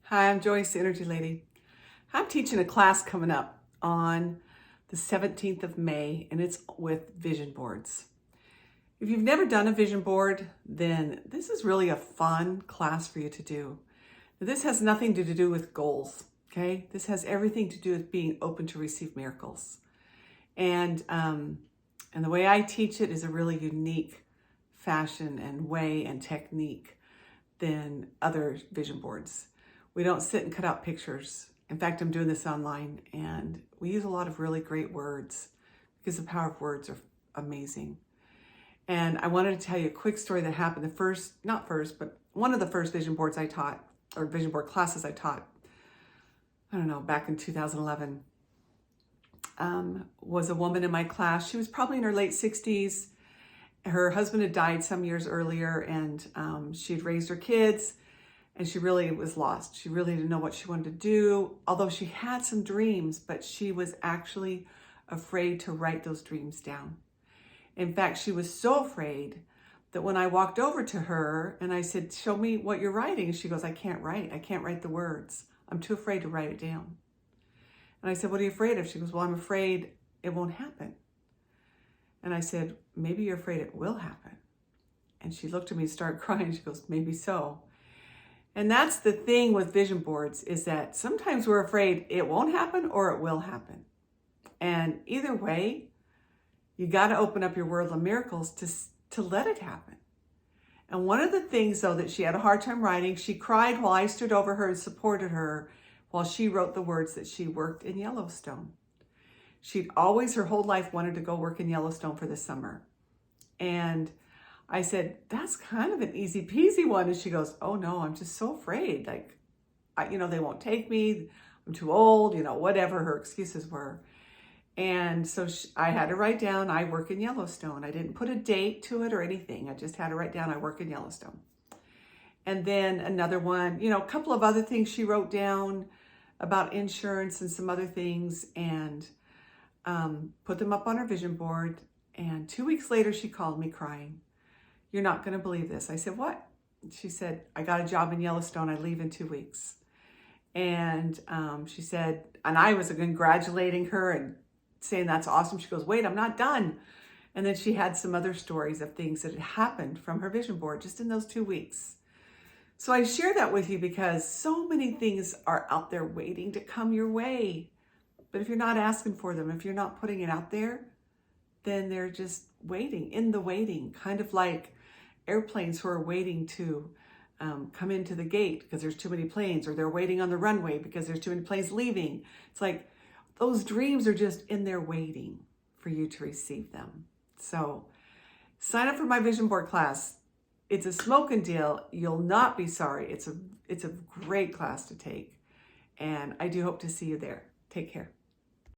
Hi, I'm Joyce, the Energy Lady. I'm teaching a class coming up on the 17th of May, and it's with vision boards. If you've never done a vision board, then this is really a fun class for you to do. This has nothing to do with goals, okay? This has everything to do with being open to receive miracles. And the way I teach it is a really unique fashion and way and technique than other vision boards. We don't sit and cut out pictures. In fact, I'm doing this online, and we use a lot of really great words because the power of words are amazing. And I wanted to tell you a quick story that happened but one of the first vision boards I taught, or vision board classes I taught, back in 2011, was a woman in my class. She was probably in her late 60s. Her husband had died some years earlier, and she'd raised her kids. And she really was lost. She really didn't know what she wanted to do, although she had some dreams, but she was actually afraid to write those dreams down. In fact, she was so afraid that when I walked over to her and I said, "Show me what you're writing," she goes, "I can't write. I can't write the words. I'm too afraid to write it down." And I said, "What are you afraid of?" She goes, "Well, I'm afraid it won't happen." And I said, "Maybe you're afraid it will happen." And she looked at me and started crying. She goes, "Maybe so." And that's the thing with vision boards, is that sometimes we're afraid it won't happen or it will happen. And either way, you got to open up your world of miracles to let it happen. And one of the things, though, that she had a hard time writing, she cried while I stood over her and supported her while she wrote the words that she worked in Yellowstone. She'd always, her whole life, wanted to go work in Yellowstone for the summer. And I said, "That's kind of an easy peasy one." And she goes, "Oh no, I'm just so afraid. They won't take me. I'm too old, whatever her excuses were." And so I had to write down, "I work in Yellowstone." I didn't put a date to it or anything. I just had to write down, "I work in Yellowstone." And then another one, a couple of other things she wrote down about insurance and some other things, and put them up on her vision board. And 2 weeks later, she called me crying. "You're not going to believe this." I said, "What?" She said, "I got a job in Yellowstone. I leave in 2 weeks." And she said, and I was congratulating her and saying, "That's awesome." She goes, "Wait, I'm not done." And then she had some other stories of things that had happened from her vision board just in those 2 weeks. So I share that with you because so many things are out there waiting to come your way. But if you're not asking for them, if you're not putting it out there, then they're just waiting, in the waiting, kind of like airplanes who are waiting to come into the gate because there's too many planes, or they're waiting on the runway because there's too many planes leaving. It's like those dreams are just in there waiting for you to receive them. So sign up for my vision board class. It's a smoking deal. You'll not be sorry. It's a great class to take. And I do hope to see you there. Take care.